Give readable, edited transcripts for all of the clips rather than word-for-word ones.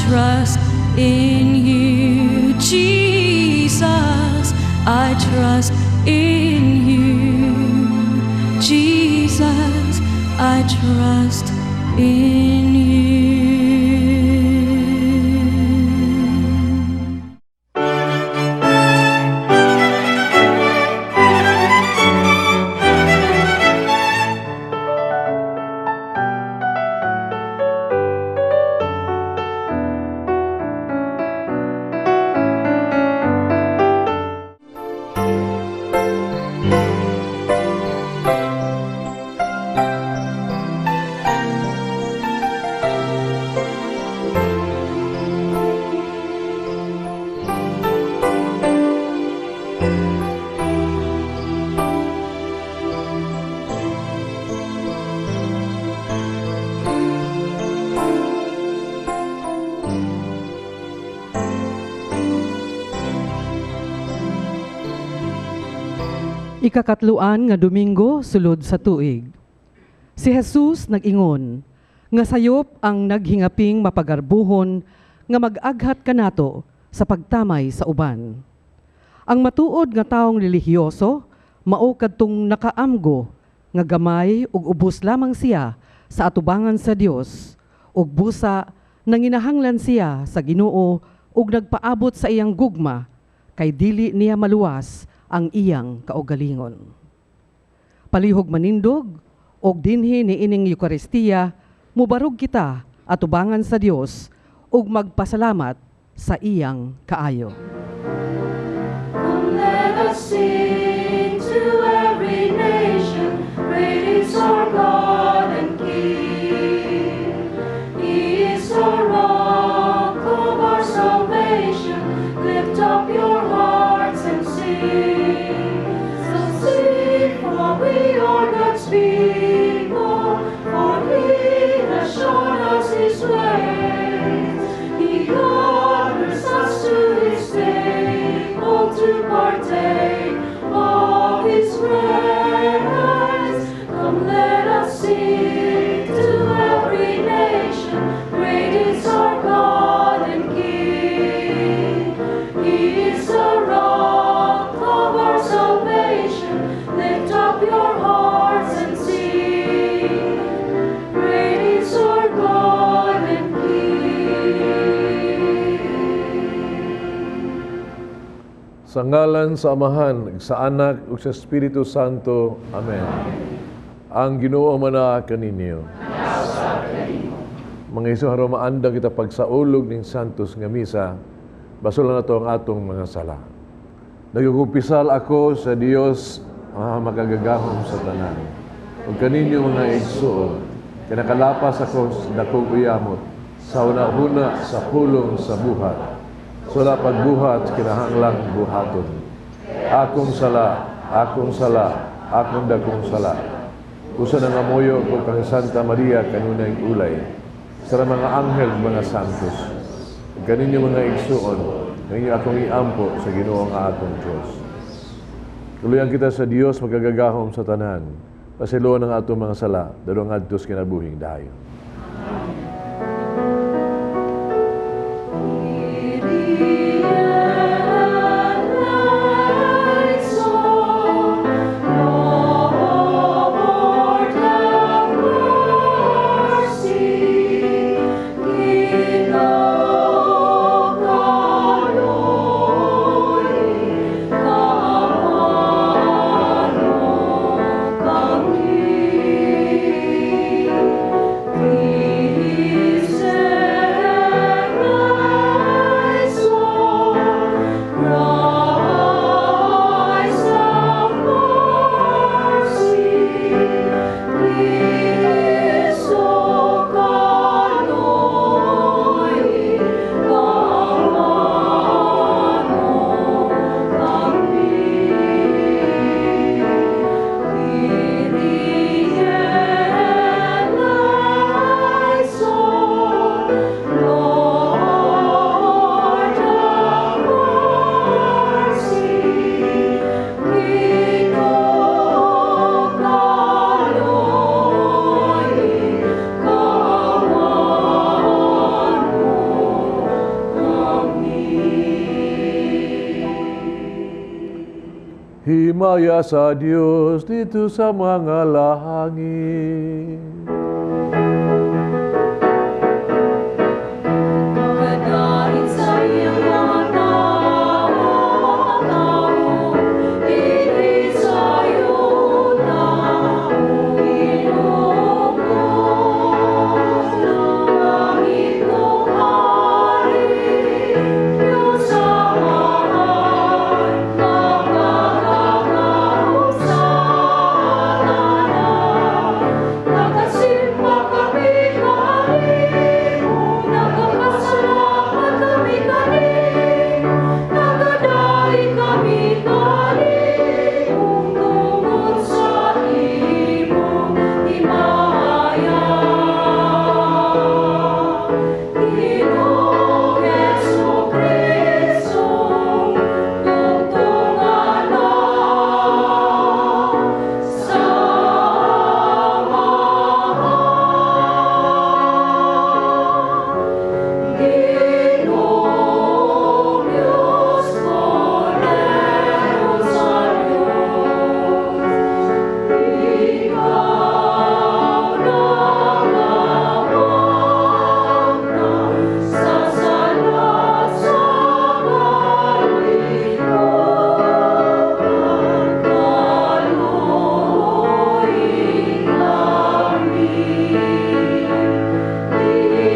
trust in you, Jesus. I trust in you, Jesus. I trust in you. Ikakatluan nga Domingo sulod sa tuig. Si Jesus nag-ingon, nga sayop ang naghingaping mapagarbuhon nga mag-aghat kanato sa pagtamay sa uban. Ang matuod nga taong relihiyoso, mao kadtong nakaamgo nga gamay ug ubos lamang siya sa atubangan sa Dios ug busa nanginahanglan siya sa Ginoo ug nagpaabot sa iyang gugma kay dili niya maluwas ang iyang kaugalingon. Palihog manindog, og dinhi ni ining Eucharistia, mubarog kita atubangan sa Dios ug magpasalamat sa iyang kaayo. Come, let us sing to every nation, great is our God and King. He is our rock of our salvation. Lift up your hearts and sing. For we are God's people, for He has shown us His ways. He gathers us to His table to partake of His praise. Come, let us sing to every nation, great is our God and King. He is the rock of our salvation. Lift up your hearts and sing. Great is our God and King. Sa ngalan sa Amahan, sa Anak, ug sa Espiritu Santo. Amen. Ang Ginoo mana kaninyo. Mga iso harumaandang kita pagsaulog ning santos nga misa, basulan nato ang atong mga sala. Nagugumpisal ako sa Dios makagagahom sa tanan. Ug kaninyo mga igsuon, kinakalapas ako sa dakong uyamot, sa una-una sa pulong sa buhat. Sula pagbuhat, kinahanglang buhaton. Akong sala, akong sala, akong dakong sala. Usa na ngamuyo ko kang Santa Maria kanunay ulay. Sa mga anghel, mga santos. Ug kaninyo mga igsuon, ngayon akong iampo sa Ginoo nga atong Diyos. Tuluyan kita sa Dios magagagahom sa tanan. Pasiluan ang atong mga sala, dalawang adtos kinabuhing dayon. Come, Maya sa Diyos dito sa mga langit. Pagkadain sa iyong mga tao, hindi sa'yo na Panginoon ko. Langit mong hari, Diyos sa mahal, magkakakaroon sa alaala. Nakasimba kami kanimo, nagpapasalamat kami kanimo, nagdadaig kami kanimo, tungkol sa imong himaya. Ginoong Jesucristo, tungtungan na sa Ginoong Diyos, Kordero sa Diyos, Ikaw nangawag na sasalat sa kalingkuhan, pagkaluoy kami.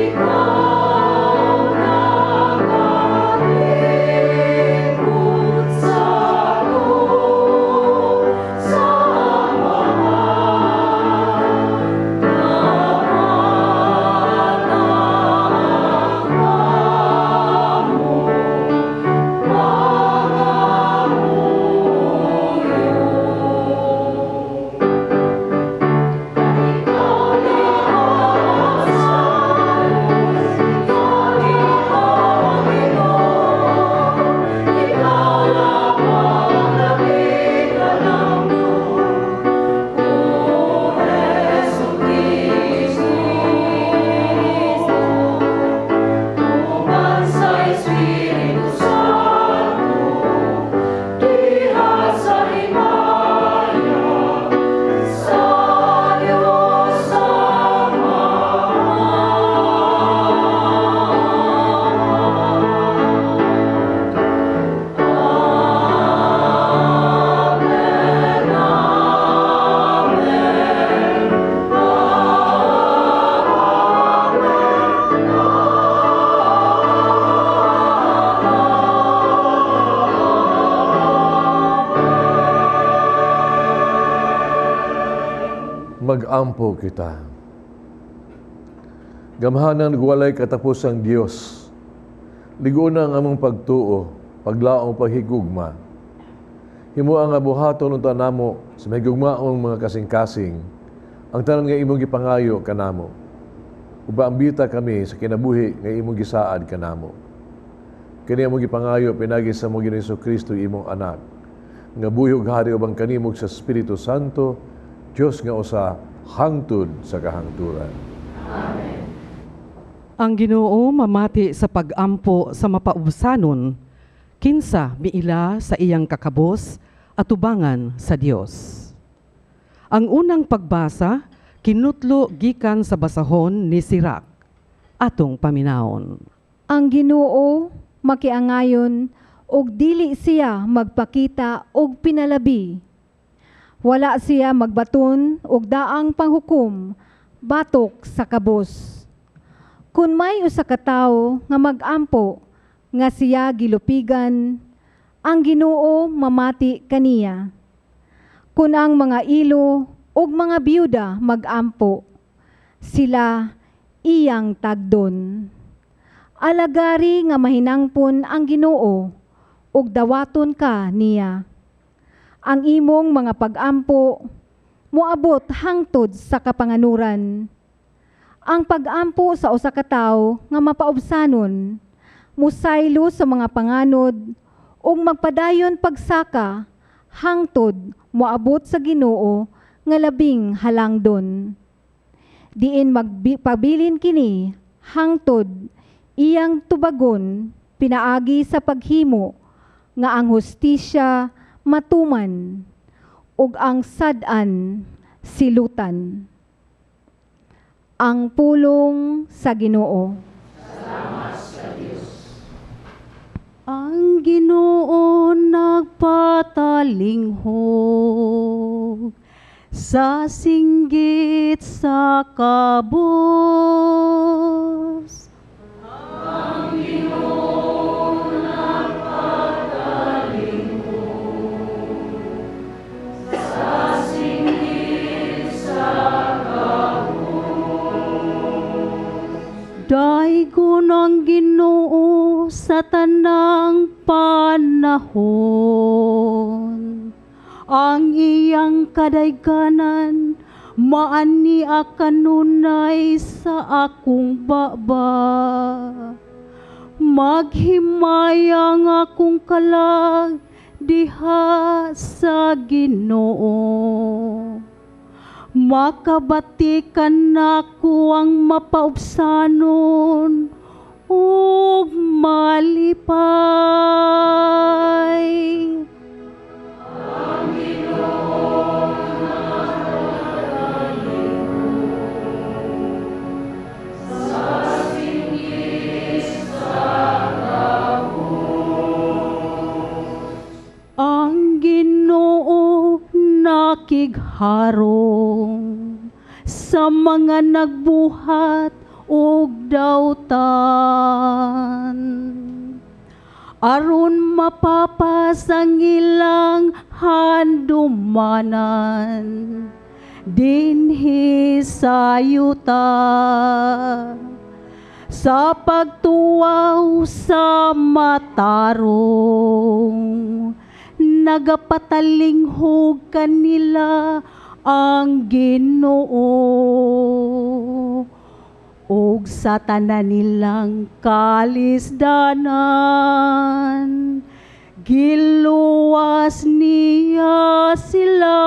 Ikaw nakalingkod sa Mag-ampo kita. Gamhanan nagwalay katapusang Dios. Ligo na ang among pagtuo, paglaong paghigugma. Himo ang abuhaton unta namo sa mahigugmaong mga kasing-kasing, ang tanan nga imong gipangayo kanamo. Uba ambita kami sa kinabuhi nga imong gisaad kanamo. Kani among gipangayo pinagi sa mong Ginoong Kristo imong anak. Nga buyog hari ubang kanimog sa Espiritu Santo, Diyos nga usa hangtod sa kahangturan. Ang Ginoo mamati sa pag-ampo sa mapaubsanon, kinsa miila sa iyang kakabos at tubangan sa Dios. Ang unang pagbasa, kinutlo gikan sa basahon ni Sirak, atong paminaon. Ang Ginoo makiangayon og dili siya magpakita og pinalabi. Wala siya magbaton og daang panghukom batok sa kabos. Kun may usa ka tawo nga mag-ampo nga siya gilupigan, ang Ginoo mamati kaniya. Kun ang mga ilo ug mga biyuda mag-ampo, sila iyang tagdon. Alagari nga mahinangpon ang Ginoo ug dawaton ka niya. Ang imong mga pag-ampo moabot hangtod sa kapanganuran. Ang pag-ampo sa usa ka tawo nga mapaubsanon, musaylo sa mga panganod ug magpadayon pagsaka hangtod moabot sa Ginoo nga labing halangdon. Diin magpabilin kini hangtod iyang tubagon pinaagi sa paghimo nga ang hustisya matuman, ug ang sad-an silutan. Ang pulong sa Ginoo. Ang Ginoo nagpatalinghog sa singgit sa kabos. Daigon ang Ginoo sa tanang panahon. Ang iyang kadayganan maani kanunay sa akong baba. Maghimayang akong kalag diha sa Ginoo. Makabatikan nako ang mapaubsanon ug malipay. Ang Ginoo nakigharong sa mga nagbuhat og dawtan. Aron mapapas ang ilang handumanan dinhi sa yuta. Sa pagtuwaw sa matarong nagapatalinghog kanila ang Ginoo ug sa tanan nilang kalisdanan giluwas niya sila.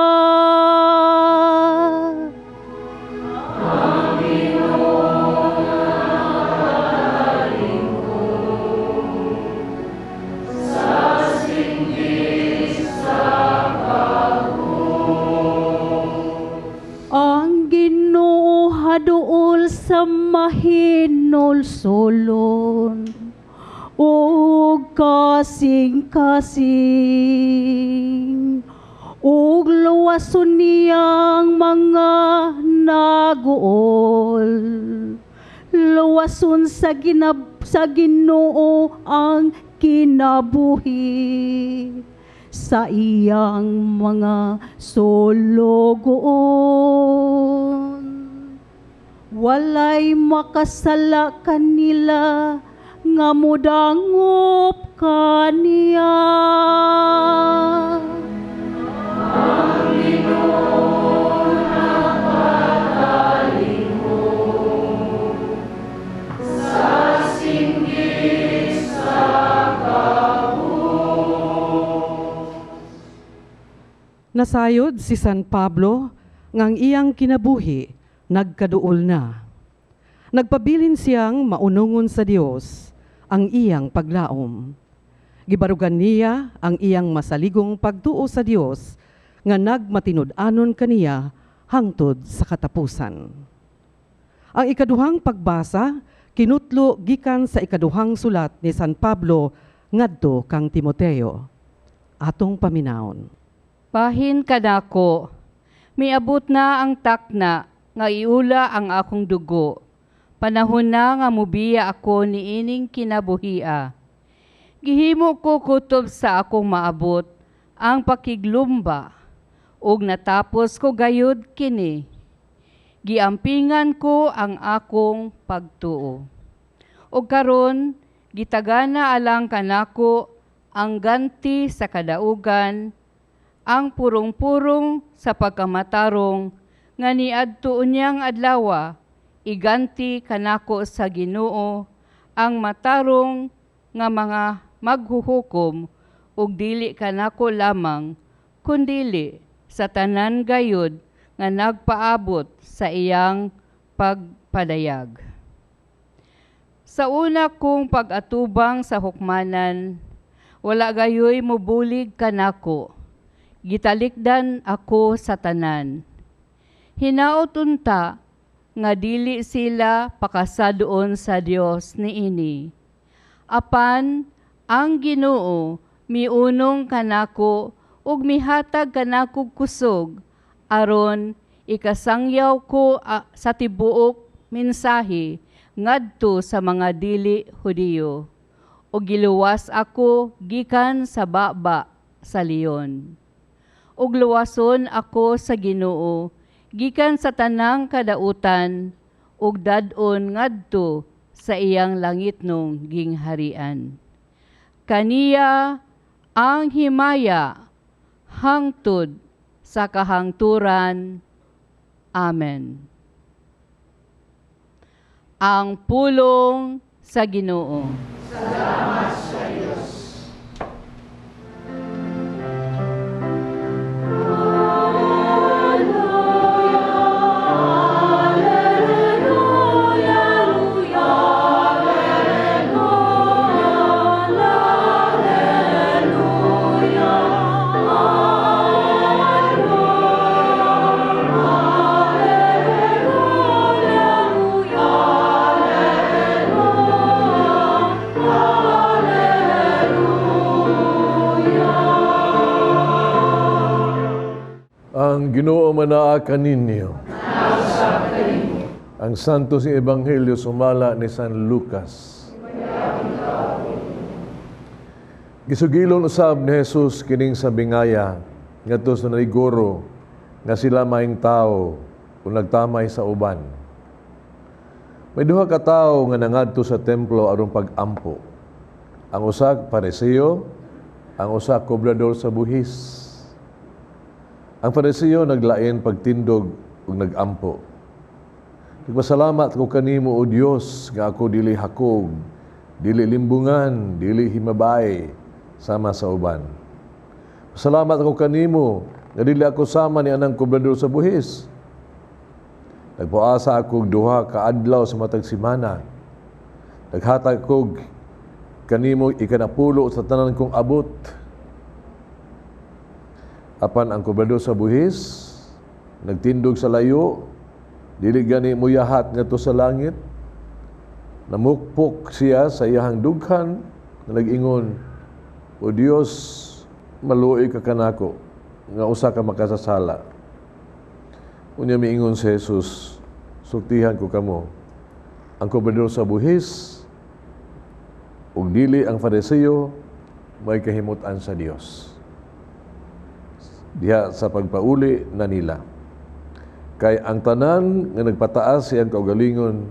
Ang Ginoo haduol sa mahinulsolon ug kasing-kasing ug luwason niyang mga naguol. Luwason sa Ginoo ang kinabuhi sa iyang mga sologon. Walay makasala kanila nga mudangop kaniya. Nasayod si San Pablo ngang iyang kinabuhi nagkaduol na. Nagpabilin siyang maunungon sa Dios ang iyang paglaom. Gibarugan niya ang iyang masaligong pagtuo sa Dios nga nagmatinud-anon kaniya hangtod sa katapusan. Ang ikaduhang pagbasa kinutlo gikan sa ikaduhang sulat ni San Pablo ngadto kang Timoteo. Atong paminawon. Bahin kadako, miabot na ang takna nga iula ang akong dugo. Panahon na nga mubiya ako niining kinabuhia. Gihimo ko kutob sa akong maabot ang pakiglumba ug natapos ko gayud kini. Giampingan ko ang akong pagtuo. Ug karon gitagana alang kanako ang ganti sa kadaugan, ang purong-purong sa pagkamatarong nga niadto unyang adlaw iganti kanako sa Ginoo ang matarong nga mga maghuhukom ug dili kanako lamang kundili sa tanan gayud nga nagpaabot sa iyang pagpadayag. Sa una kong pag-atubang sa hukmanan, wala gayoy mobulig kanako. Gitalikdan ako sa tanan. Hinaot unta nga dili sila pakasadoon sa Dios niini. Apan ang Ginoo miunong kanako ug mihatag kanako kusog aron ikasangyaw ko sa tibuok mensahe ngadto sa mga dili Hudiyo. O giluwas ako gikan sa baba sa leon. Ug luwason ako sa Ginoo gikan sa tanang kadautan ug dadon ngadto sa iyang langitnong gingharian. Kaniya ang himaya hangtod sa kahangturan. Amen. Ang pulong sa Ginoo. Ang Ginoo manaa kaninyo. Ang Santo si Ebanghelyo sumala ni San Lucas. Gisugilon usab ni Jesus kining sa bingaya ngadto sa narigoro nga sila maing tao kung nagtamay sa uban. May duha ka tawo nga nangadto sa templo aron pag-ampo. Ang usa Pariseo, ang usa kobrador sa buhis. Ang Pariseo naglain pagtindog ug nag-ampo. Nagpasalamat ko kanimo o Dios nga ako dili hakog, dili limbungan, dili himabay sama sa uban. Salamat ako kanimo nga dili ako sama ni anang kobrador sa buhis. Nagpuasa ako duha ka adlaw sa matag semana. Naghatag ko kanimo ikanapulo sa tanan kong abot. Apan ang kobrador sa buhis nagtindog sa layo, dili gani muyahat ngadto sa langit. Namukpok siya sa iyahang dughan nga nag-ingon, "O Dios, maluoy ka kanako nga usa ka makasasala." Unya miingon si Jesus, "Sultihan ko kamo, ang kobrador sa buhis ug dili ang Fariseo may kahimutan sa Dios." Diha sa pagpauli na nila. Kay ang tanan nga nagpataas siyang kaugalingon,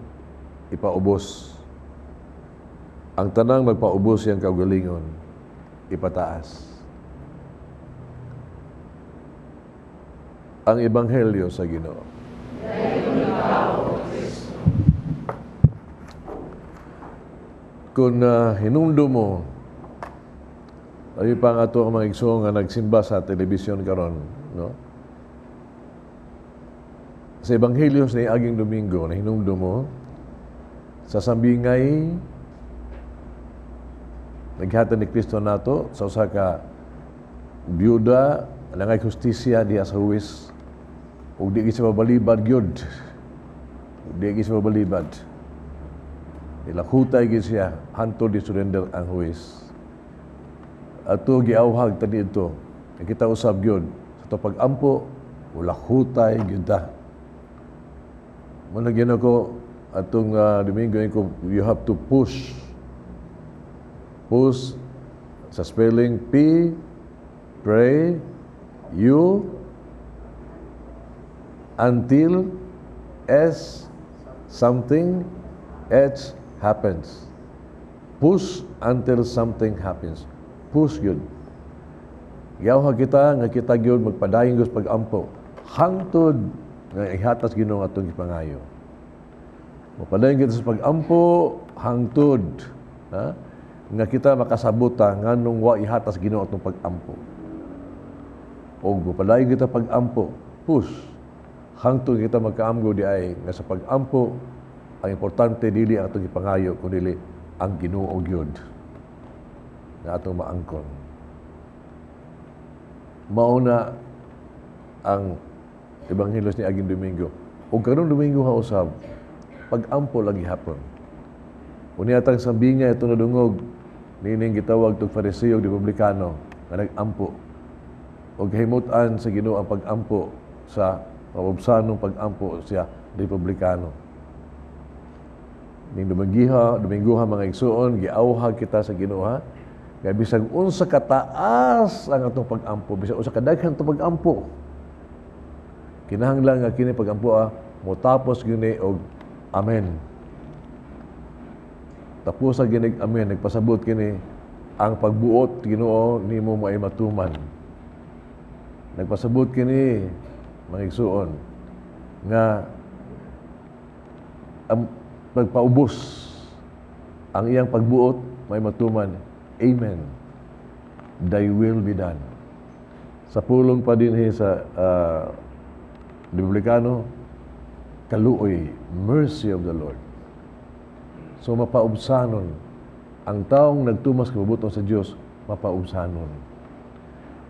ipaubos. Ang tanang magpaubos siyang kaugalingon, ipataas. Ang Ebanghelyo sa Ginoo. Kung hinumdo mo, ay pa nga ito ang mga igsoon nga nagsimba sa telebisyon karon, no? Sa Ebanghelyo sa aging Domingo na hinumdo mo, sa sambingay naghatag ni Kristo nato sa usa ka byuda nangay justisya diha sa huwis ug di siya mabalibad gyud. Di siya mabalibad. Ilakutay gyud siya hantod di surrender ang huwis. Ato giawhag tani ito. Kita usab gyud sa to pag-ampo wala hutay gyud ta. Muna gyud ako atong Domingo ko, you have to push sa spelling P, pray, U, until S, something, H, happens. Push until something happens. Push yun. Giyawha kita nga kita gyud magpadayon sa pag-ampo. Hangtod nga ihatas Ginoo atong gipangayo. Mapadayon kita sa pag-ampo hangtod, ha? Nga kita makasabuta nganong wa ihatas Ginoo atong pag-ampo. O mapadayon kita pag-ampo, push. Hangtod kita magkaamgo di ay nga sa pag-ampo ang importante dili ang atong gipangayo kundi ang Ginoo gyud na atong maangkon. mauna ang Ebanghelos ni aging Domingo. O karong Domingo ha usab, pag-ampo lagi hapon. Uniatang sabi niya ito nadungog, nining gitawag tog Fariseo ug Republikano nga nag-ampo. O kahimutan sa Ginoo ang pag-ampo sa mabubsanong pag-ampo siya Republikano. Ning Dominguha mga igsuon, giawhag kita sa Ginoo ha. Kaya bisag unsa kataas ang atong pag-ampo, bisag unsa kadaghan atong pag-ampo. Kinahanglan nga kini pag-ampo motapos gini og amen. Tapos sa ginig amen, nagpasabot kini ang pagbuot Ginoo nimo mo ay matuman. Nagpasabot kini mga igsuon nga ang pagpaubos ang iyang pagbuot may matuman. Amen. Thy will be done. Sa pulong pa din sa Republikano, kaluoy, mercy of the Lord. So mapaubsanon ang taong nagtumas kabubuton sa Dios, mapaubsanon.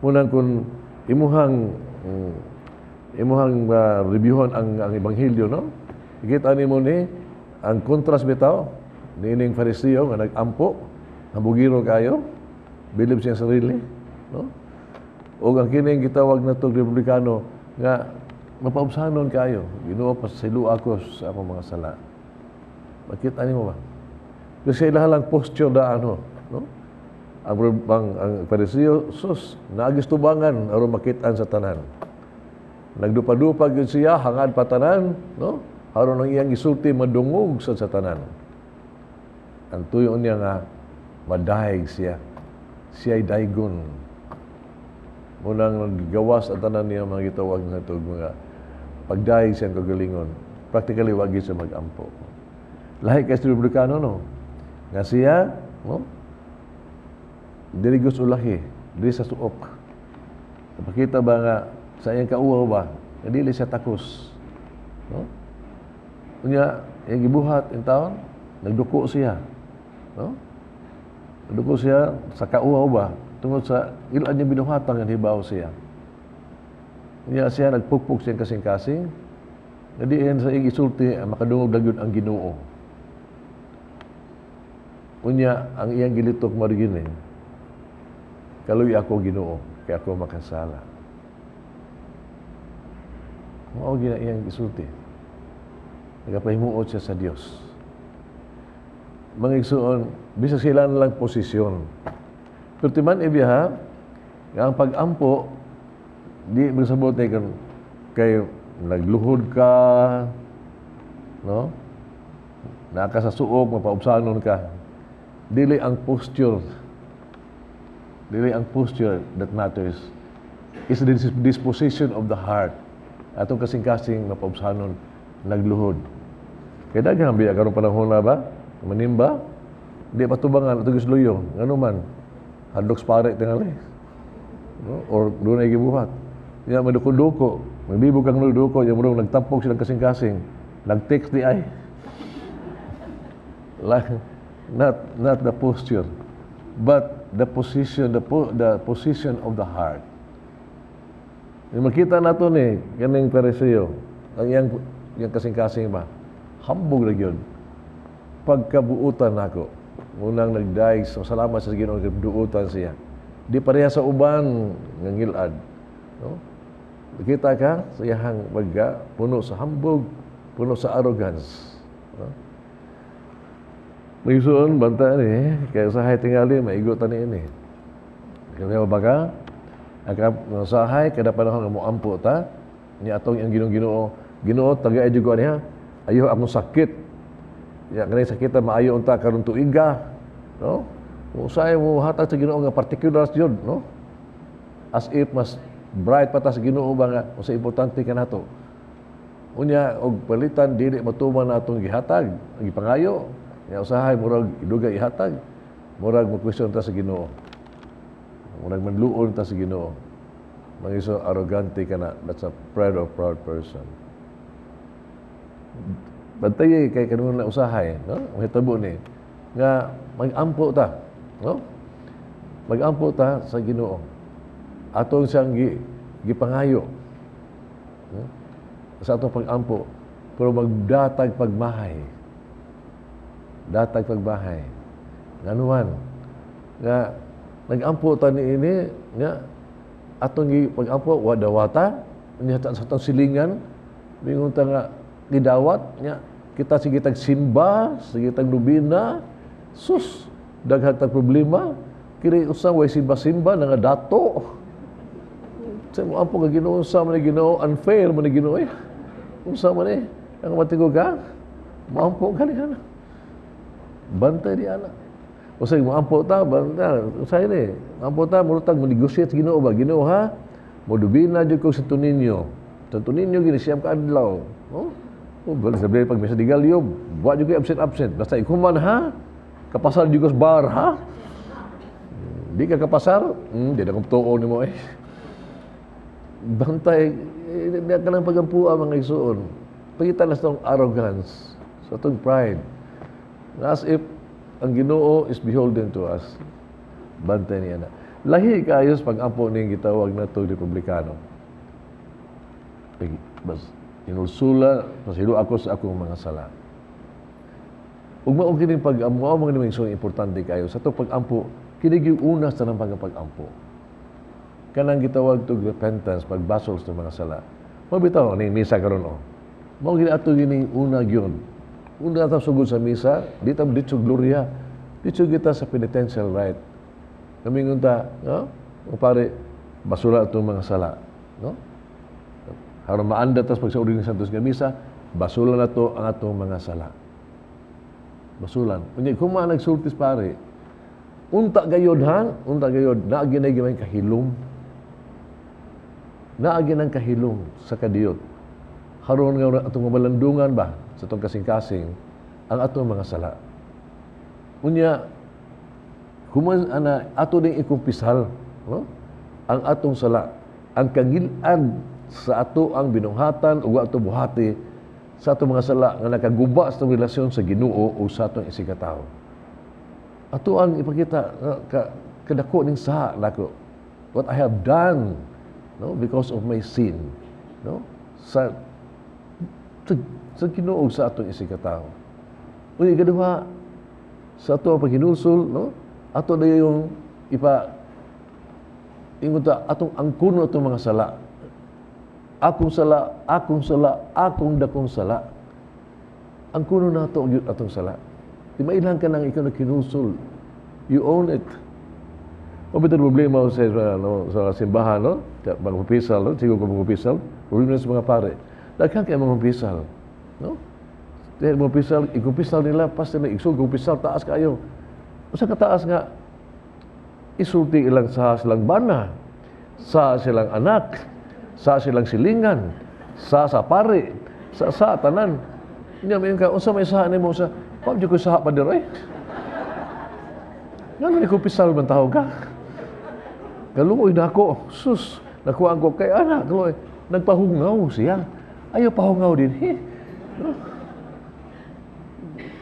Munang kung imuhang reviewon ang ebanghelyo, no? Ikita nimo ni ang kontras bitaw nining Fariseo nga nag-ampo, nabugiro kayo, bilib siya sarili, no? O ang kining gitawag na tong Republikano nga mapaubsanon kayo, Ginoo pasaylo ako sa akong mga sala. Makita nimo ba? Kasi ilahalang posture daan ho, no? Ang Fariseo, sus, nagistubangan aron makitaan sa tanan. Nagdupa-dupa gyud siya hangad pa tanan, no? Aron ang iyang isulti madungog sa tanan. Ang tuyo niya nga madayeg siya. Siya ay daygon. Munang gawas ang tanan niya mga gitawag na ito, mga pagdayeg siyang kagalingon. Practically, wag siya mag-ampo. Lahi kay Republikano, no? Nga siya, no? Dili gusto ulahi, dili sa suok. Napakita ba nga sa iyang kauwaw ba, nga dili siya takos. No? Kunya, yung gibuhat in taon, nagduko siya. No? Nagduko siya sa kauwaw ba, tungod sa ilan niya binuhatang ang hibaw siya. Kunya siya, nagpukpuk siya kasing-kasing, nga diin sa iyang isulti, makadungog dagyod ang Ginoo. Kunya, ang iyang gilitok mariginin, kaluy ako Ginoo, kaya ako makasala. Mao gina iyang isulti. Nagapahimuot siya sa Dios. Mga igsuon, bisa sila na lang posisyon. Pero timan ibiha, nga ang pag-ampo, di magsabot na kayo nagluhod ka, no? Naka sa suok, mapaubsanon ka. Dili ang posture that matters. It's the disposition of the heart. Atong kasing-kasing mapaubsanon, nagluhod. Kaya daghang biya karong panahon na ba? Manimba? Di patubangan atong gisluyo. Ngano man? Hadlok pare tingali. No? Or doon ay gibuhat. Ya maduko-duko, magbibog kang duko, yung murong nagtampok silang kasing-kasing. Nag-text di ay. Not the posture, but the position of the heart. Yung makita nato ni kaning Fariseo, ang yang kasing-kasing ba, hambog na yun. Pagkabuutan nako, munang nagdaig, so salamat sa Ginoo duutan siya. Di pareha sa uban ng ngilad. No? Nakita ka sa iyang bagga, puno sa hambog, puno sa arrogance. No? May suon, banta ni, kaya usahay tingali, maigutan ni ini. Kaya baga, ang usahay, kada panahon nga mo ampo ta, niya atong yung Ginoo, tagay juga niya, ayaw akong sakit. Ya, kanay sakita, maayo unta karon tuiga. No? Usahay mo hatag sa Ginoo nga particular yun, no? As if mas bright pa ta sa Ginoo ba nga, usa importante ka nato. Unya, og palitan, dili matuman na atong gihatag, ang ipangayo. Ya usahay murag iduga ihatag, murag mo-question ta sa Ginoo. Murag manluon ta sa Ginoo. Mangiso arrogante ka na, that's a pride of proud person. Bantay kay kanun na usahay, no? Mahitabo ni nga mag-ampo ta, no? Mag-ampo ta sa Ginoo. Atong siyang gipangayo. Sa atong pag-ampo, pero magdatag pagmahay. Datag pagbahay. Nganuman, nga nag-ampo ta ni ini, nga atong pag-ampo, wadawata, niya sa atong silingan, mingon ta nga, gidawat, nga, kita sige tag simba, sige tag lubina, sus, daghan tag problema, kiri usang way simba-simba, nga dato. Sa mo ampo ka Ginoo, unsa man ni Ginoo, unfair man ni Ginoo eh. Unsa man eh, ang matigo ka, maampo ka niya na. Bantay di ana. O sa mo ampo ta, bantay, usay ni, ampo ta, murutag mo negotiate sa Ginoo ba, Ginoo ha, mo dubina jud ko sa tuninyo. Sa tuninyo gini siyam ka adlaw. Oh, balik sa pag may sa digalyo, buat jud kay absent. Basta ikuman ha, kapasar jud ko sa bar ha. Di ka kapasar, di na kong tuon ni mo eh. Bantay, hindi ka lang pagampuan mga isuon. Pagitan na sa itong arrogance, sa itong pride. As if ang Ginoo is beholden to us. Bantay niya na. Lahi kaayos pag-ampo niyang gitawag na itong Republikano. Bas, inulsula, pasilo ako sa akong mga sala. Ug mao kining pag-ampo, mao mga dimensyon importante kayo. Sa itong pag-ampo, kinig yung una sa nang pag-ampo. Kanang gitawag to repentance, pagbasol sa mga sala. Mabitaw, ni misa karon o. Mao gini ato gini una gyon. Una ta sugod sa misa, di ta dito gloria. Dito kita sa penitential rite. Kamingon ta, no? O pare, basula atong mga sala, no? Haron maanda tas pagsauli ng Santos nga misa, basulan nato ang atong mga sala. Basulan. Unya kuma nagsultis pare. Unta gayod ha, unta gayod, naagi na gimay kahilom. Naagi ng kahilom sa kadiyot. Haron nga atong malandungan ba sa itong kasing-kasing ang atong mga sala. Unya, kuman ana ato ding ikumpisal, no? Ang atong sala, ang kangilad sa ato ang binunghatan ug ato buhati sa atong mga sala nga nakaguba sa atong relasyon sa Ginoo o sa atong isigatawo. Ato ang ipakita kadako ning saha nako. What I have done, no, because of my sin, no, sa Ginoo sa atong isigatawo. Unya kaduha sa ato paghinulsol, no, ato na yung ingunta atong angkuno atong mga sala. Akong sala, akong sala, akong dakong sala. Angkuno nato atong sala. Di mailang ka nang ikaw na kinulsol. You own it. Mabito problema sa simbahan, no? Mga pisal, no? Sigo ko mga pisal. Problema sa mga pare. Daghan kayo mga pisal, no? Dahil mga pisal, ikupisal nila, pas nila isul, ikupisal, taas kayo. Masa kataas nga, isulti ilang sa silang bana, sa silang anak, sa silang silingan, sa pare, sa tanan. Hindi may ka, unsa may saha nimo sa, pam ko saha pa diroy. Ngano ikupisal man tawag ka? Kaluoy na ako, sus, nakuha ko kay anak, kaluoy, nagpahungaw siya. Ayaw pahungaw din.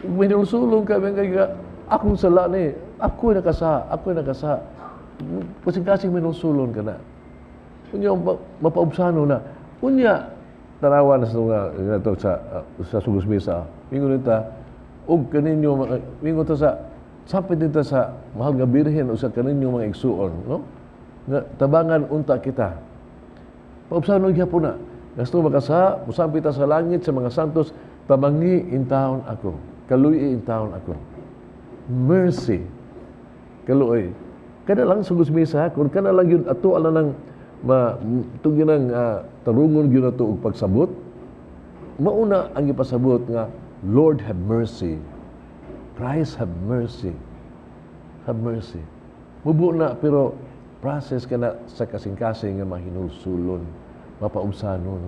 Minulsulong kami nga, akong sala ni, ako'y nakasaha. Kasing-kasing minulsulong ka na. Unya, mapaubsano na. Unya, tarawa na sa Sugos Misa. Mingon nita, og kaninyo, mingon ta sa, sapit nita sa mahal nga birhen o sa kaninyo mga igsuon, no? Nga tabangan unta kita. Paubsano gyapon na. Gasto makasa, musampita sa langit sa mga santos, tabangi in taon ako. Kaluy in taon ako. Mercy. Kaluoy. Kada lang Sugos Misa, kung kada lang yun ato ala nang itong ginang tarungon yun ato og pagsabot, mauna ang ipasabot nga, Lord have mercy. Christ have mercy. Have mercy. Mubo na, pero process ka na sa kasing-kasing nga mahinulsulon, mapaubsanon.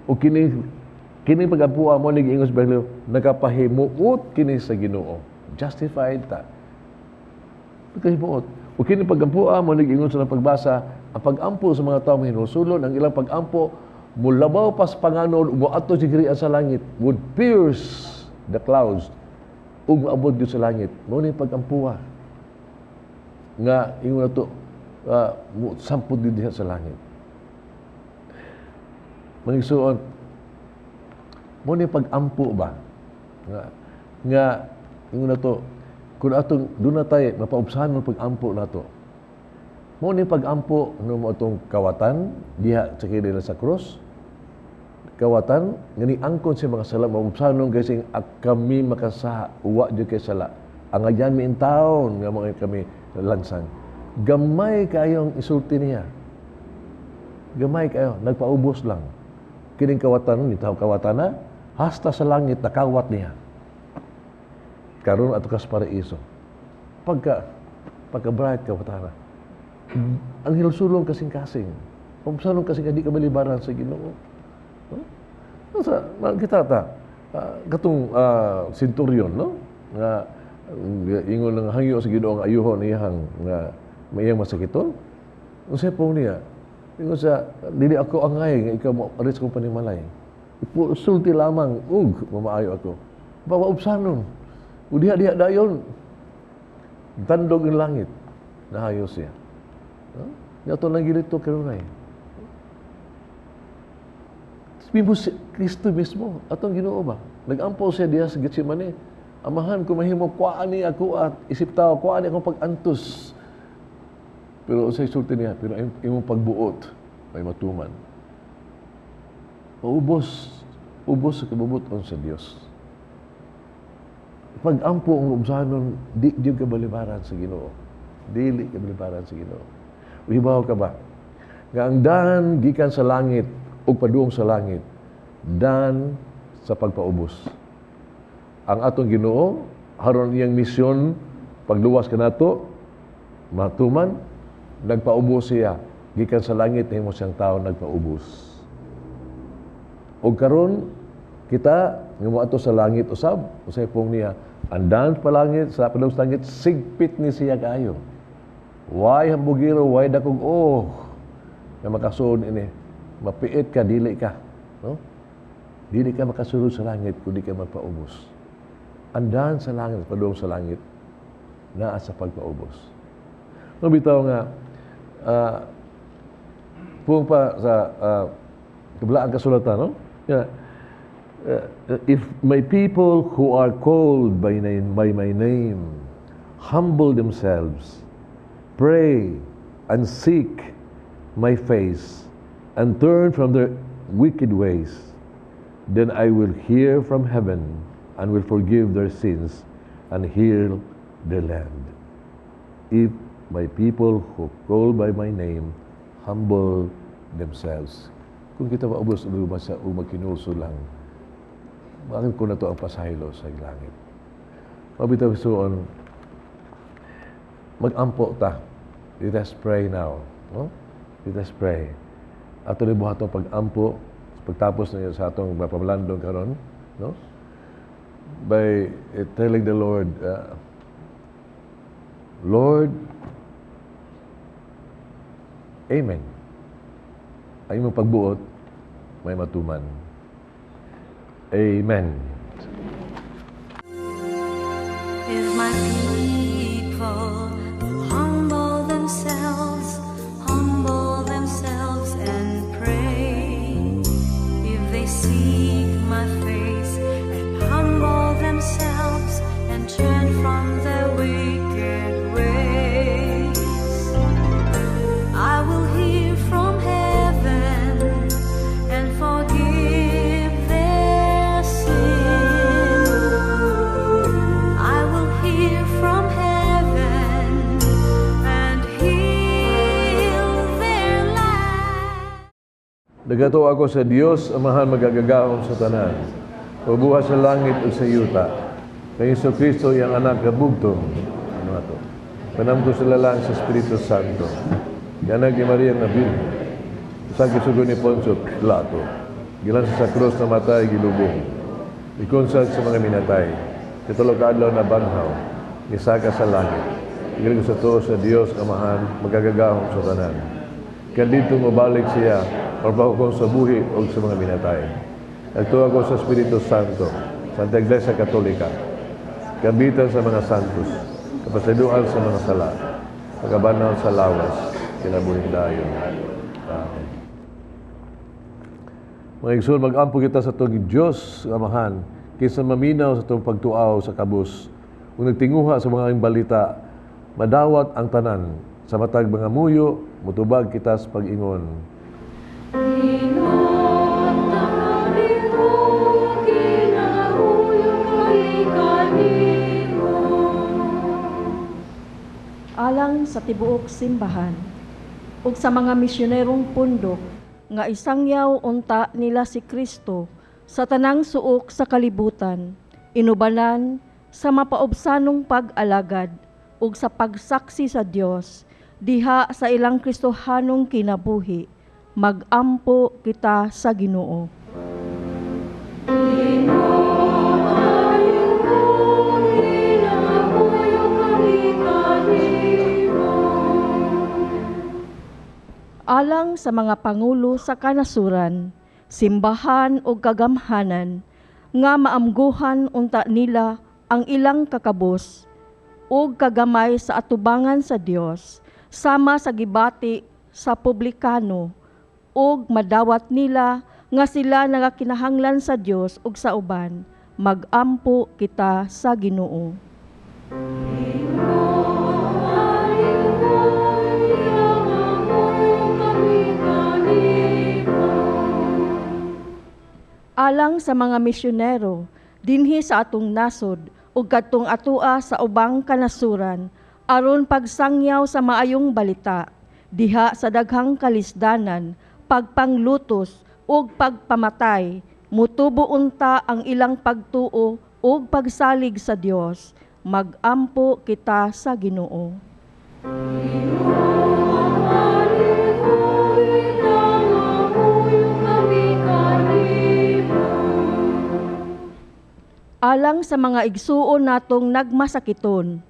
O kini pag-apuan mo, nag-ingos ba, nakapahimuot kini sa Ginoo. Justified ta. Nakahimuot. O kini pag-apuan mo, nag-ingon sa pagbasa, ang pag-ampo sa mga tao mahinulsulon, ang ilang pag-ampo, mulabaw pas panganod, umuato sigrian sa langit, would pierce the clouds, ug maabot yun sa langit. Mao ni pag-ampuan. Nga, ingon na to, sampud din diha sa langit. Mangisuon, mo ni pag-ampo ba? Nga yung na to, kung atong doon na tayo, mapaubsahan mo pag-ampo na to. Mo ni pag-ampo, ano mo itong kawatan, diha sa kaya sa cross, kawatan, ngani angkon siya mga sala, mapaubsahan nung kasi kami makasaha, uwa dyan kay sala. Ang ayan mi in taon, nga mga kami lansang. Gamay kayong isulti niya. Gamay kayo, nagpaubos lang. Kining kawatan, nitawag kawatan na, hasta sa langit, nakawat niya. Karon ato kas paraiso. Pagka-bright kawatan na. Ang hilsulong kasing-kasing. Pagsalong kasing di ka malibaran sa Ginoo. Sa kita ta, katong centurion, no? Nga ingon ng hangyo sa Ginoo ang ayuhon iyang nga mayang masakiton. Unsay po niya? Ingon sa dili ako angay nga ikaw mo aris kong panimalay. Ipusulti lamang mamaayo ako. Bawaubsanon. Udiha-diha dayon. Tandog ng langit. Nahayos siya. Yato lang gilito kanunay. Kristo mismo, atong Ginoo ba? Nag-ampo siya diha sa Getsemane. Amahan, kung mahimo, kuhaan ni ako at isip tao, kuhaan ni akong pag-antos. Pero sa isulti niya, pero imong pagbuot, may matuman. Ubos sa kabubuton sa Dios. Pag-ampo ang ubsanon, di ka balibaran sa Ginoo. Dili ka balibaran sa Ginoo. Uhibaw ka ba? Nga ang dahan gikan sa langit o paduong sa langit, dan sa pagpaubos. Ang atong Ginoo, haron iyang misyon, pagluwas ka nato, matuman, nagpaubos siya. Gikan sa langit, himo siyang tao nagpaubos. O karon kita, nga mo ato sa langit usab, usay pong niya, andan pa langit, sa paduong sa langit, sigpit ni siya kayo. Why hambugiro, why dakog, na makasuod ini, mapiit ka, dili ka. No? Dili ka makasulod sa langit kung di ka magpaubos. Andan sa langit, paduong sa langit, naa sa pagpaubos. No, bitaw nga, kung pa sa kablaan kasulatan, no? If my people who are called by my name humble themselves, pray and seek my face, and turn from their wicked ways, then I will hear from heaven and will forgive their sins and heal their land. If my people who call by my name humble themselves. Kung kita maubos luma sa umakinulso lang, bakit ko na to ang pasahilo sa langit? Mabitaw suon, mag-ampo ta. Let us pray now. No? Let us pray. Ato ni buhaton pag-ampo, pagtapos na sa atong mapamalandong karon, no? By telling the Lord, Lord, Amen. Ay mong pagbuot, may matuman. Amen. If my people humble themselves and pray, if they seek my face and humble themselves and turn from their wicked ways, I will hear from heaven and forgive their sin. I will hear from heaven and heal their land. Nagato ako sa Dios, amahan magagagahom sa tanan. Pabuha sa langit o sa yuta. Kay Hesus Kristo, yang anak kabugtong. Ano ato? Panam ko sila lang sa Espiritu Santo. Yanag ni Maria na Birhen. Sa kisugo ni Poncio Pilato. Gilan sa krus na matay, gilubong. Ikonsad sa mga minatay. Kitulog adlaw na banhaw. Isaka sa langit. Igilig sa to sa Dios, amahan, magagagahom sa tanan. Kandito mabalik siya, marbaho ko sa buhi o sa mga minatay. Nagtuwa ko sa Espiritu Santo, Santa Iglesia Katolika, kabitan sa mga santos, kapasaduan sa mga sala, pagkabanaw sa lawas, kinabuhing dayon. Amen. Mga igsoon, mag-ampo kita sa itong Diyos, Amahan, kaysa maminaw sa itong pagtuaw sa kabus. Kung nagtinguha sa mga balita, madawat ang tanan, sa matag mga muyo, mutubag kita sa pag-ingon. Alang sa tibuok simbahan ug sa mga misyonerong pundok nga isangyaw unta nila si Kristo sa tanang suok sa kalibutan, inubanan sa mapaubsanong pag-alagad ug sa pagsaksi sa Dios diha sa ilang Kristohanong kinabuhi, mag-ampo kita sa Ginoo. Alang sa mga pangulo sa kanasuran, simbahan o kagamhanan, nga maamguhan unta nila ang ilang kakabos o kagamay sa atubangan sa Dios, sama sa gibati sa publikano, o madawat nila nga sila nagakinahanglan sa Dios ug sa uban, mag-ampo kita sa Ginoo. Alang sa mga misyonero dinhi sa atong nasod ug kadtong atua sa ubang kanasuran aron pagsangyaw sa maayong balita diha sa daghang kalisdanan, pagpanglutos ug pagpamatay, mutubo unta ang ilang pagtuo ug pagsalig sa Dios, mag-ampo kita sa Ginoo. Alang sa mga igsuon natong nagmasakiton,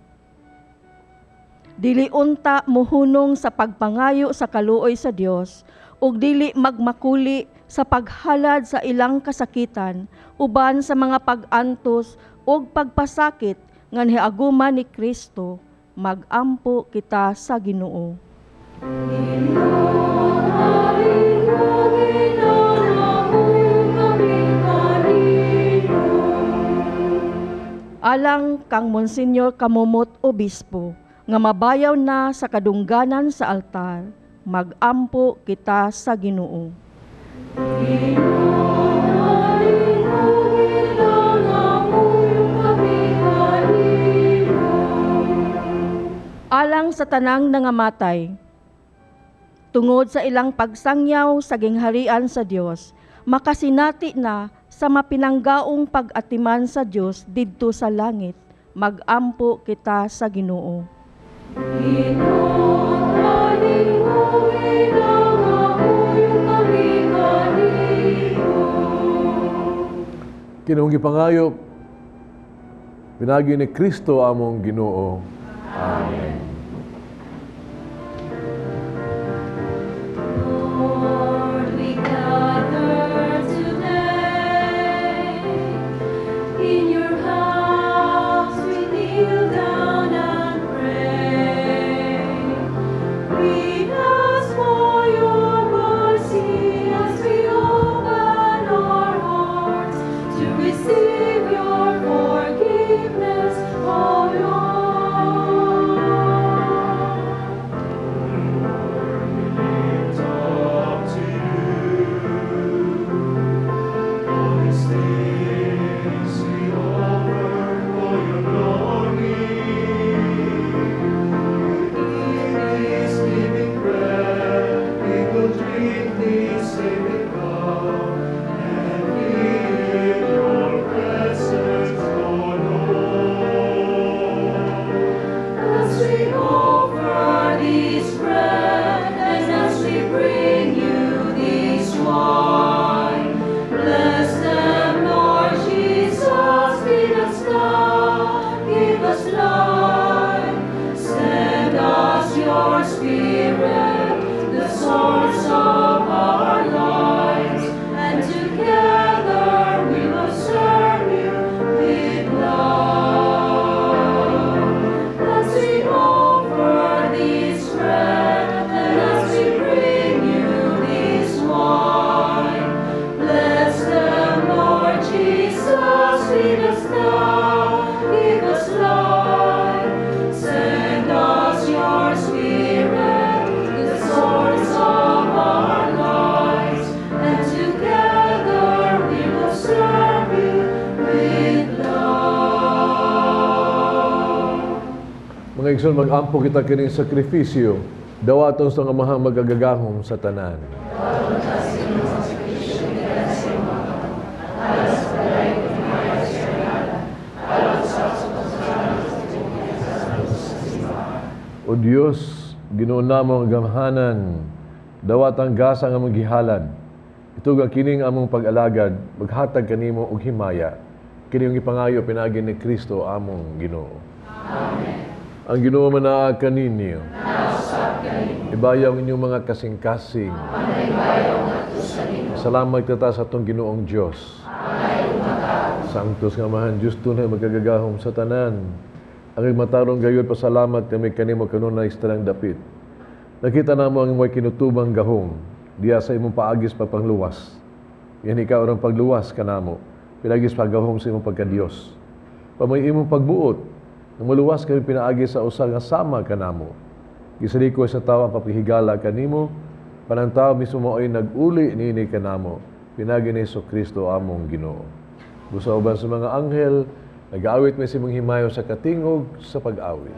dili unta mohunong sa pagpangayo sa kaluoy sa Dios ug dili magmakuli sa paghalad sa ilang kasakitan uban sa mga pag-antos ug pagpasakit nga niaguma ni Kristo, mag-ampo kita sa Ginoo. Alang kang Monsenyor Kamumot Obispo, nga mabayaw na sa kadungganan sa altar, mag-ampo kita sa Ginoo. Alang sa tanang nangamatay, tungod sa ilang pagsangyaw sa gingharian sa Dios, makasinati na sa mapinanggaong pag-atiman sa Dios didto sa langit, mag-ampo kita sa Ginoo. Kinong gipangayop, pinagi ni Kristo among Ginoo. Amen. Lord, we gather today in your house. We kneel down and pray. We ask for your mercy as we open our hearts to receive your forgiveness, O Lord. Maigsoon mag-ampo kita kining sakripisyo, dawaton sa nga mahang magagagahom sa tanan. O Diyos, Ginoo namo ang gamhanan, dawat ang gasa nga maghihalad. Ito nga kining among pag-alagad, maghatag kanimo og himaya. Kini ang ipangayo pinagi ni Kristo among Ginoo. Amen. Ang Ginoo manaag kaninyo. Ibayaw inyong mga kasing-kasing. Salamat kita sa atong Ginoong Diyos. Sanctus nga mahan Diyos tunay magagagahom sa tanan. Ang matarong gayud pasalamat kami kanimo kanunay istarang dapit. Nakita namo ang imoy kinutubang gahom diya sa imong paagis pagpangluwas. Yan ikaw ang pagluwas kanamo. Pinagis paggahom sa imong pagka-Dios. Pamay imong pagbuot, nang maluwas kami pinaagi sa usa nga sama kanamo. Gisaliko sa tawo ang papihigala kanimo, panang tawo mismo ay nag-uli niini kanamo. Pinagi ni Kristo among Ginoo. Busa uban sa mga anghel, nag-aawit may simong himayo sa katingog sa pag-awit.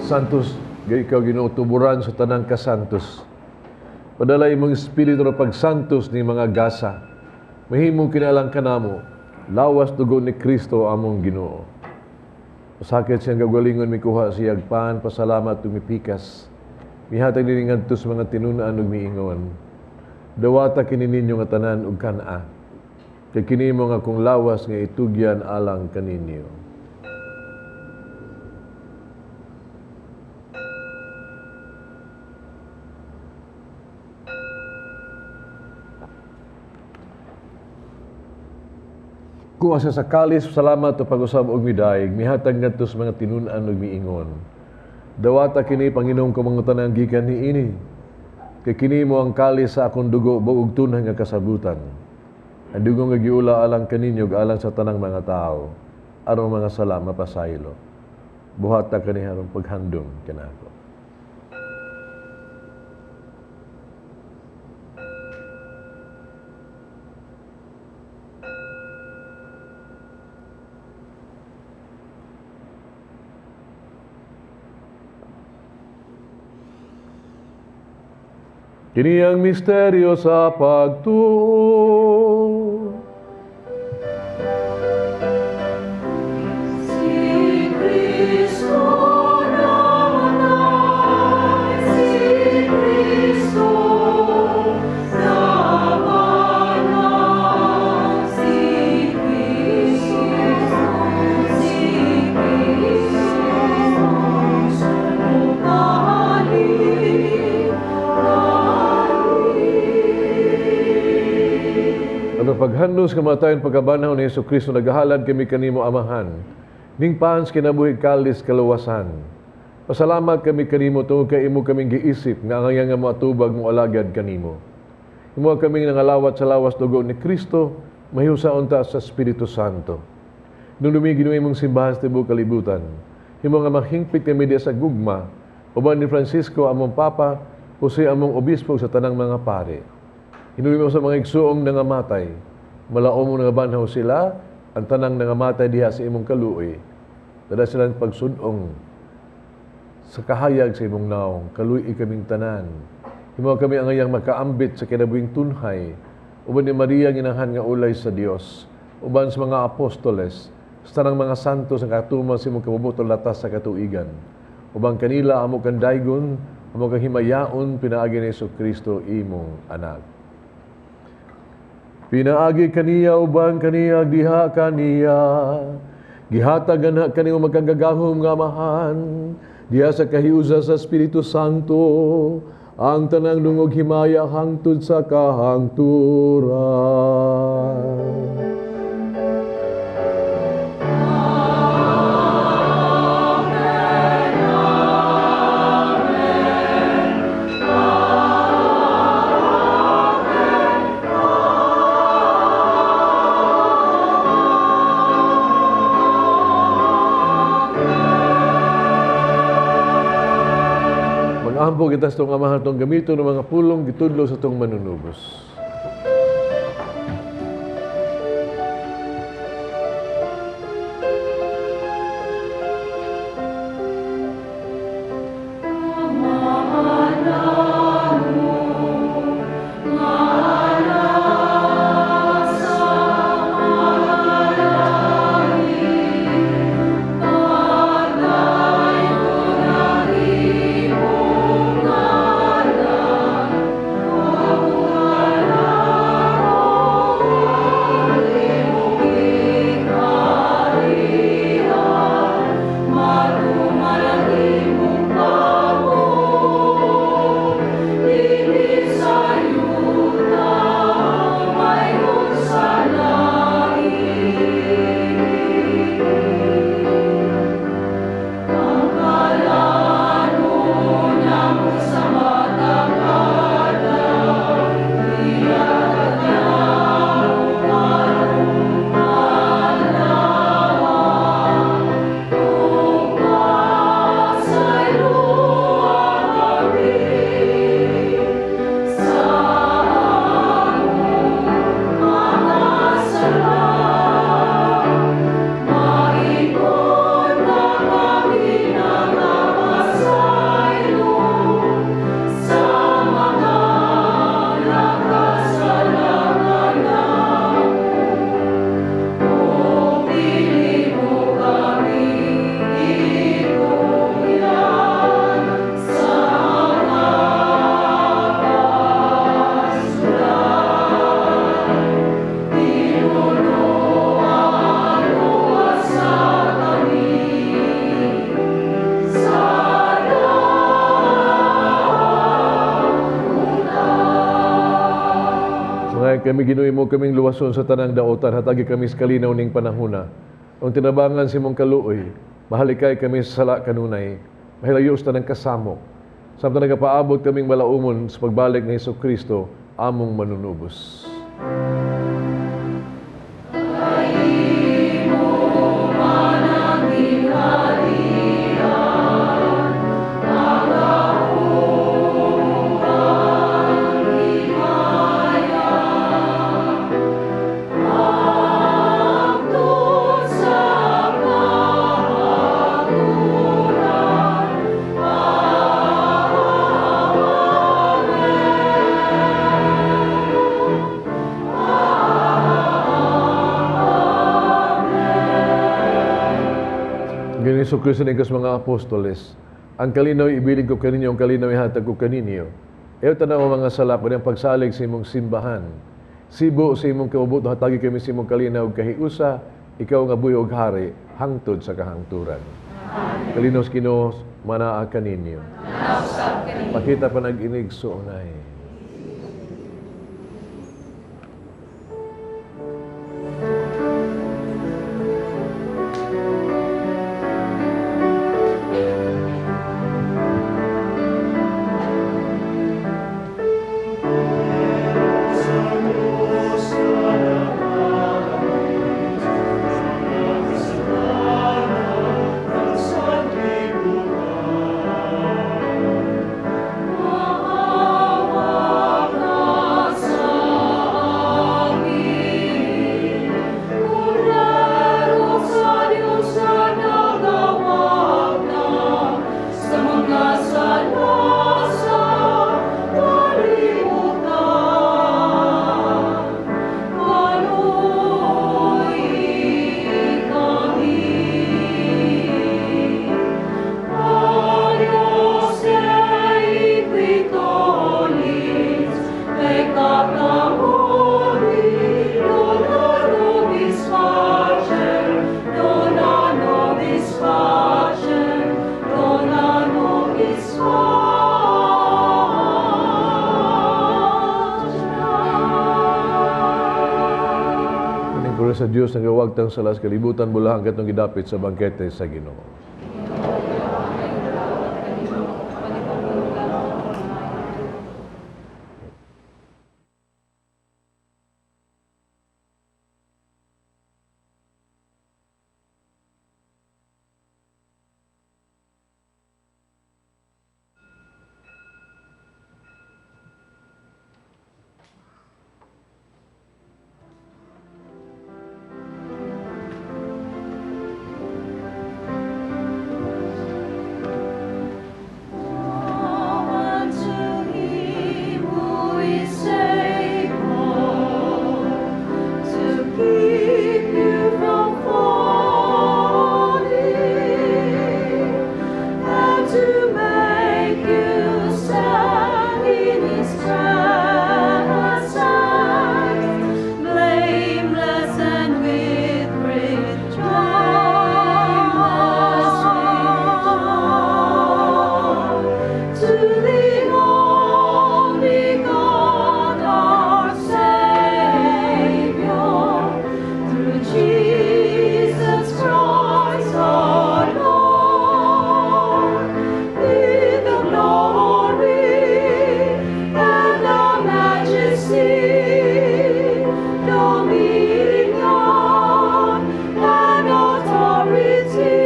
Santos, ikaw Ginoo tuburan sa tanang kasantos. Padala imong espiritu na pagsantos ni mga gasa. Mahimong kinalang kanamo, lawas dugo ni Kristo among Ginoo. Pasakit siyang gagalingon mikuha siyag pan, pasalamat tumipikas. Mihatag nini ngadto sa mga tinunaan ug miingon. Dawata kini ninyo nga tanan ug kana. Kay kini mo nga kung lawas nga itugyan alang kaninyo. Kung asa sa kalis, salamat o pag-usab og midaig, mihatag ngadto sa mga tinun-an ug miingon. Dawata kini Panginoong kamangutan ang gikan niini. Kay kini mo ang kalis sa akong dugo buog tunay nga kasabutan. Ang dugo nga giula alang kaninyo ug alang sa tanang mga tao, aron mga sala mapasaylo. Buhata kani aron paghandom kanako. Kini ang misteryo sa pagtuo. Si Kristo namatay, si Kristo nabanang, si Kristo, si Kristo sumukali. Ano paghandos kamatayon pagkabanhaw ni Kristo nagahalad kami kanimo amahan. Ning paans kinabuhi kalis kaluwasan. Pasalamat kami kanimo tungod kay imo kaming giisip nga angaya nga matubag mo alagad kanimo. Imo kaming nangalawat sa lawas dugo ni Kristo mahiusa unta sa Espiritu Santo. Nung lumigi imong simbahan sa tibuok kalibutan, himo nga mahingpit kami diya sa gugma, uban ni Francisco among Papa, Jose among Obispo sa tanang mga pari. Hinuwi mo sa mga igsuong nangamatay, malaom mo nangabanhaw sila, ang tanang nangamatay diha sa imong kaluoy. Dala silang pagsudong sa kahayag sa imong naong, kaluoy kaming tanan. Himo kami ang ngayang makaambit sa kinabuhing tunhay, uban ni Maria ginanghan nga ulay sa Dios, uban sa mga apostoles, sa tanang mga santos ang katuman sa imong kabubutol latas sa katuigan. Ubang kanila amo kang daygon, amo kang himayaon, pinaagi ni Jesucristo imong anak. Pinaagi kaniya, ubang kaniya, diha kaniya, gihatag anak kaniya magkagagahom nga amahan, diha sa kahiusa sa Espiritu Santo, ang tanang lungog himaya hangtod sa kahangturan. Mag-ampo kita sa itong amahan itong gamito ng mga pulong gitudlo sa itong manunubos. Kami ginuwi mo kaming luwason sa tanang daotan, hatagi kami sa kalinaw ning panahuna. Ang tinabangan si mong kaluoy, mahalikay kami sa sala kanunay, mahilayos tanang kasamok. Samtang nagapaabot kaming malaumon sa pagbalik ni Jesucristo, among manunubos. Hesus Kristo ng mga apostoles, ang kalinaw ibilig ko kaninyo, ang kalinaw ihatag ko kaninyo. Ew tanaw mga salap, ang pagsalig sa imong simbahan. Sibo sa imong kaubuto, hatagi kami sa imong kalinaw kahiusa, ikaw nga buyog hari, hangtod sa kahangturan. Kalinaw sa Ginoo, manaa kaninyo. Pakita pa nag-inig suunay. Salamat sa Diyos nga wagtang salas kalibutan bulahan katong gidapit sa bangkete sa Ginoo. Unto him who is able to keep you from falling and to make you stand in his presence, blameless and with great joy. To the only God our Savior, through Jesus Christ our Lord, be the glory and the majesty, dominion and authority,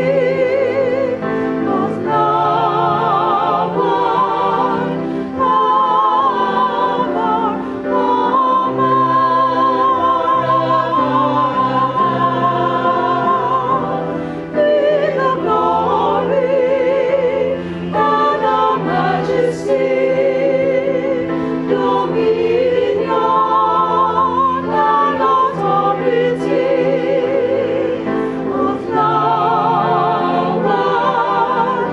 both now and forevermore. Be the glory and the majesty, dominion and authority, both now and both now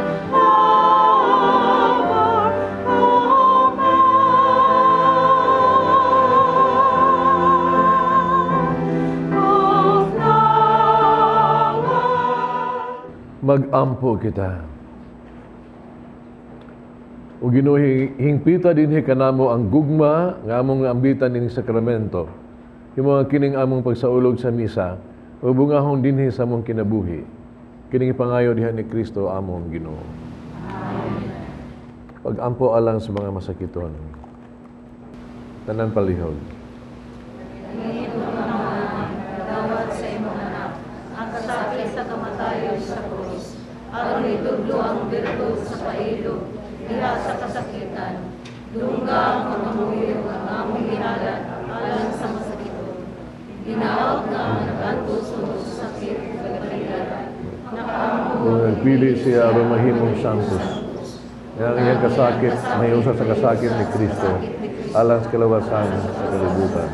Mag-ampo kita. O Ginoo, hingpita dinhi kanamo ang gugma nga among ambitan ning sakramento. Yung mga kining among pagsaulog sa misa, o bungahon dinhi sa among kinabuhi. Kining ipangayo diha ni Kristo among Ginoo. Pag-ampo alang sa mga masakiton. Tanan palihog. dawat sa imong anak, ang kasakit sa kamatayon sa krus, aron itudlo ang birtud sa pailog, diha sa kasakitan, dunggang pamamuyo ang among ginalan, alang sa masakiton. Ginaot nga ang nagantos mo sa sakit, kagalilan, Kung nagpili siya aron mahimong santos. Yang iyang kasakit, may usa sa kasakit ni Kristo, alang sa kalawasan sa kalibutan.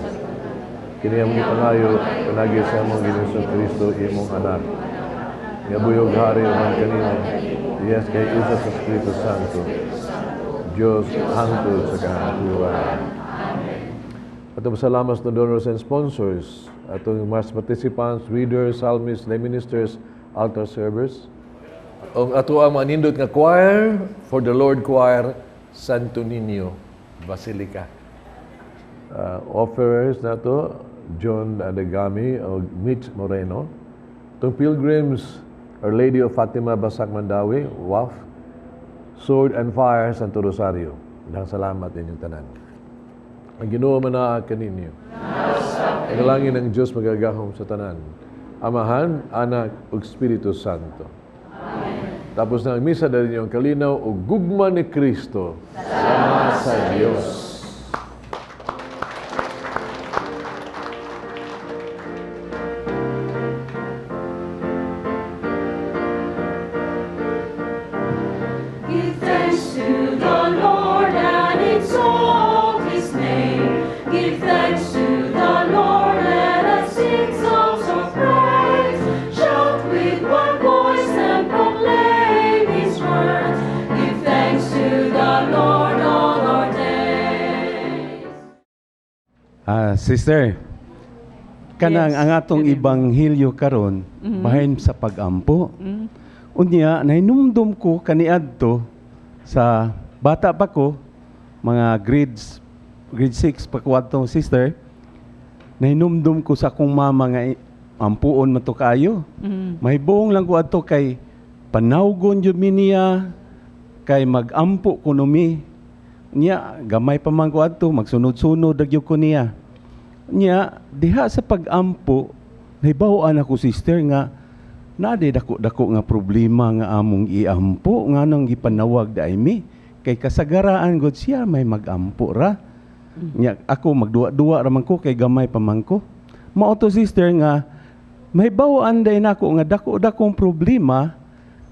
Kini ang gipangayo, pinagi sa among Ginoong Kristo, imong anak. Nga buyog hari man kanino, yes kay isa sa Espiritu Santo, Diyos hangtod sa kahaturan. Atong salamat sa donors and sponsors, atong mas participants, readers, psalmists, lay ministers, altar servers. Ang ato ang manindot nga choir for the Lord Choir, Santo Niño, Basilica. Offerers na to, John Adegami o Mitch Moreno. Itong pilgrims, Our Lady of Fatima, Basak Mandawi, WAF, Sword and Fire, Santo Rosario. Ilang salamat inyong tanan. Ang Ginoo manaa kaninyo. Nagalangin ng Diyos magagahom sa tanan. Amahan, Anak, ug Espiritu Santo. Tapos na ang misa dahil niyo ang kalinaw o gugma ni Kristo. Salamat sa Diyos. Give thanks to the Lord and exalt His name. Give thanks to the Lord, let us sing songs of praise. Shout with one voice and proclaim His words. Give thanks to the Lord all our days. Sister, kanang Yes. ang atong ibanghilyo karon bahin sa pag-ampo. Unya nahinumdum ko kaniadto sa bata pa ko, mga grade 6 pa ko adtong sister. Nahinumdum ko sa akong mama nga ampuon man to kayo. Mahibong lang ko ato kay panawgon jud mi niya kay magampo kuno mi. Nya gamay pa man ko adto magsunod-sunod dagyog ko niya. Nya diha sa pagampo nahibaw-an ako sister nga nade dako-dako nga problema nga among iampo nga nang gipanawag daay mi kay kasagaraan gud siya may magampo ra. Nya ako magduwa-duwa ra man ko kay gamay pa man ko. Mao to sister nga mahibaw-an day nako nga dako-dakong problema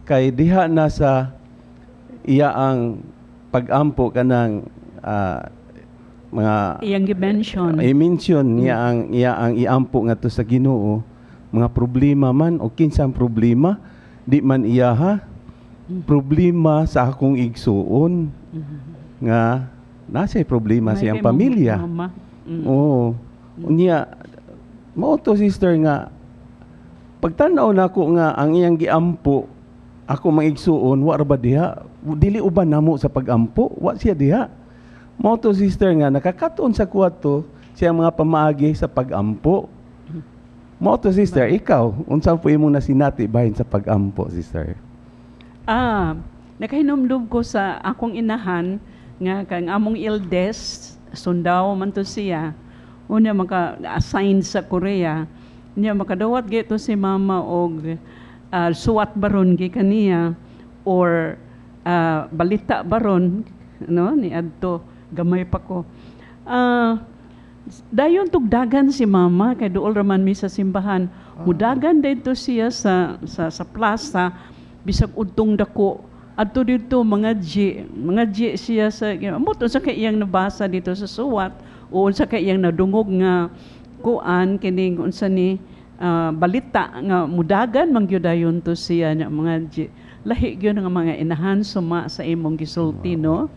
kay diha na sa iya ang pagampo kanang mga Iyang gi-mention. i-mention niya ang iampo nga to sa Ginoo mga problema man o kinsang problema di man iya ha problema sa akong igsuon nga nasa problema sa iyang pamilya. Oo. Niya mao to sister nga pagtanaw nako nga ang iyang giampo ako mangigsuon wa ra ba diha dili uban namo sa pagampo wa siya diha. Mao to sister nga nakakaton sa kwarto siya mga pamaagi sa pagampo. Mao to sister ikaw unsa po imong nasinati bahin sa pagampo sister? Nakahinumdum ko sa akong inahan nga kang among eldest sundaw man to siya. Una maka-assign sa Korea. Niya makadawat gito si mama og suwat baron gi kaniya or balita baron no ni adto gamay pa ko. Dayon tugdagan si mama kay duol raman mi sa simbahan. Mudagan dito siya sa plaza bisag udtong dako. Adto dito mga G siya sa amo to sa kay iyang nabasa dito sa suwat o sa kay iyang nadungog nga kuan kining unsa ni balita nga mudagan man gyud dayon to siya nga mga G. Lahi gyud nga mga inahan suma sa imong gisulti no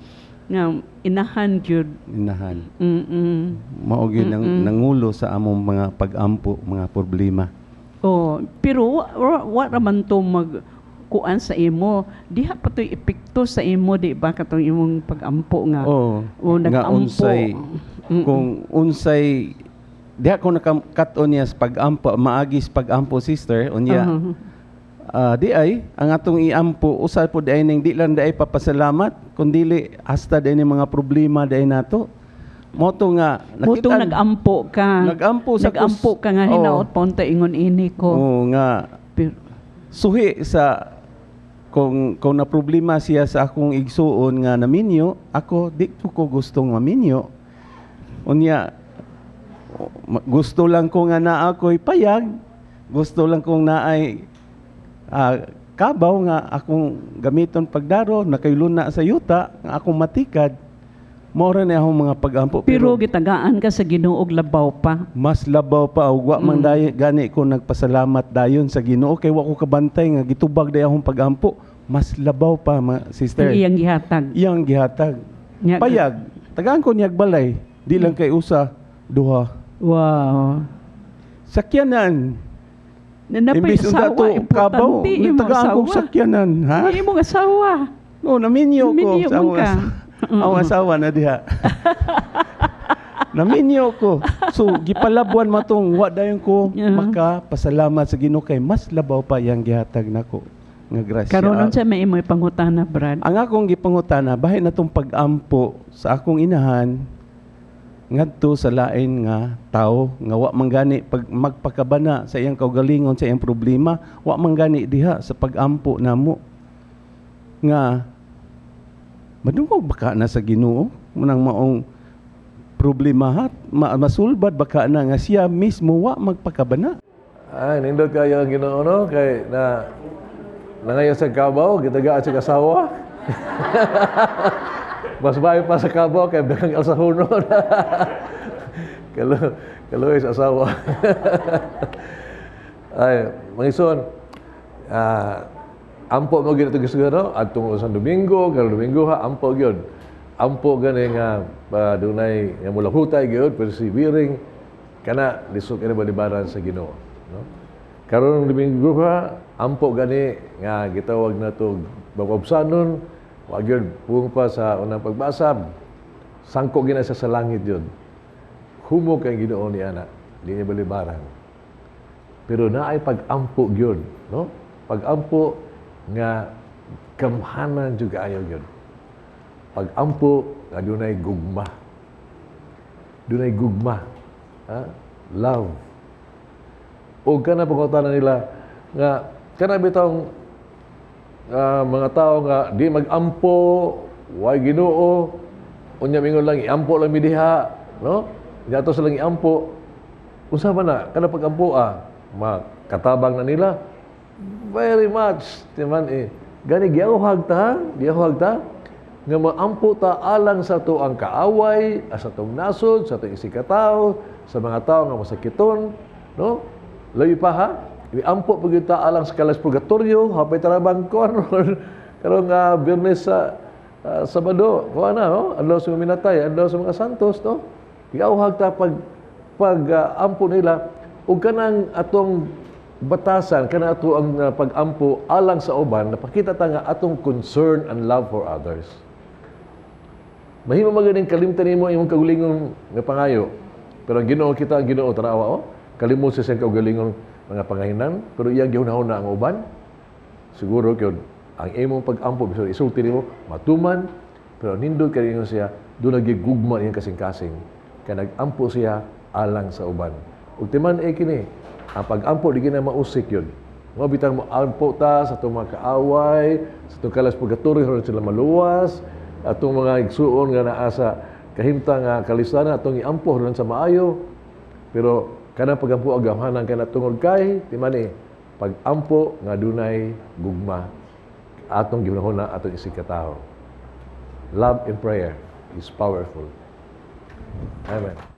nga inahan gyud. Inahan. Mao gyud nangulo sa among mga pagampo, mga problema. Oh, pero wa raman to kuan sa imo. Diha pa to'y epekto sa imo, di ba? Katong imong pagampo nga. Oo. Nga nag-ampo. unsay, kung unsay, diha ko nakakaton niya sa pagampo, maagis pagampo sister, unya, di ay, ang atong iampo, usay po di ay nang di lang di ay papasalamat, kundili hasta di ay mga problema di ay nato. Moto nga, Motong nag-ampo ka. Nag-ampo ka nga hinaot ponta ingon ini ko. Oo nga, Pero, suhi sa kung na problema siya sa akong igsuon nga naminyo, ako di ko gustong maminyo. Unya gusto lang ko nga naa ako'y payag, gusto lang kong naay kabaw nga akong gamiton pagdaro, nakayluna sa yuta nga akong matikad. Mora na akong mga pagampo. pero gitagaan ka sa Ginoo og labaw pa. Mas labaw pa wa man gani ko nagpasalamat dayon sa Ginoo kay wa ko kabantay nga gitubag day akong pagampo. Mas labaw pa sister. Ang iyang gihatag. Iyang gihatag. Payag. Tagaan ko niyag balay. Di lang kay usa, duha. Wow. Sakyanan. Nanapay Imbis unta to kabaw, tagaan ko sakyanan, ha? Hindi mo asawa. No, naminyo ko Naminyo sa man ka. ang asawa na diha. Naminyo ko. So, gipalabuan matong wa dayon ko makapasalamat sa Ginoo kay mas labaw pa yang gihatag nako nga grasya. Karon sa may imoy pangutana, Brad. Ang akong gipangutana bahin natong pagampo sa akong inahan ngadto sa lain nga tao nga wa manggani pag magpakabana sa iyang kaugalingon sa iyang problema, wa manggani diha sa pagampo namo nga madungog baka na sa Ginoo munang maong problema masulbad baka na nga siya mismo wa magpakabana. Ay, nindot kayo ang Ginoo no kay na nangayon sa kabaw, gitagaan sa kasawa. Mas bahay pa sa kabaw kay dagang alsahunon. Kaloy sa asawa. Ay, mangison, ampo mo gid ito gusto atong sa Domingo, kada Domingo ha ampo gyud. Ampo gani nga dunay nga mula hutay gyud persevering kana lisod kini balibaran sa Ginoo, no? Karon Domingo ha ampo gani nga gitawag nato bababsanon wa gyud pung pa sa unang pagbasab. Sangko gina sa langit yun. Humog kay Ginoo ni ana, di niya balibaran. Pero naay pag-ampo gyud, no? Pag-ampo nga gamhanan jud kaayo gyud. Pag-ampo nga dunay gugma. Dunay gugma. Ha? Love. O kana pangutana nila nga kana bitong mga tao nga di mag-ampo, way Ginoo, unya mingon lang iampo lang mi diha, no? Diato sa lang iampo. Unsa man na kana pag-ampo makatabang na nila. Very much, timan gani giawhag ta nga maampo ta alang sa to ang kaaway, sa tong nasod, sa tong isikataw, sa mga tao nga masakiton, no? Labi pa ha, iampo pagid ta alang sa kalas purgatorio, hapay tarabang kon karong Biyernes sa Sabado, kuha na, no? Adlaw sa mga minatay, adlaw sa mga santos, no? Giawhag ta ampo nila ug kanang atong batasan kana ato ang pag-ampo alang sa uban, napakita ta nga atong concern and love for others. Mahimo maganing kalimtan nimo imong kaugalingon nga pangayo. Pero ang Ginoo kita, ang Ginoo tanawa kalimot sa siyang kaugalingon mga pangahinan, pero iyang gihunahon na ang uban. Siguro kyud ang imong pag-ampo bisan isulti nimo matuman, pero nindot kaningon siya do nagigugma iyang kasing-kasing. Kaya nag-ampo siya alang sa uban. Ultiman kini, ang pag-ampo di gina mausik yun. Mga bitang mo-ampo ta sa itong mga kaaway, sa itong kalas purgatorio, haron sila maluwas, atong mga igsuon nga naa sa kahimtang kalistanan, atong iampo haron sa maayo. Pero kanang pag-ampo agamhanan kana tungod kay timani pag-ampo nga dunay gugma atong ginahon na atong isikataho. Love and prayer is powerful. Amen.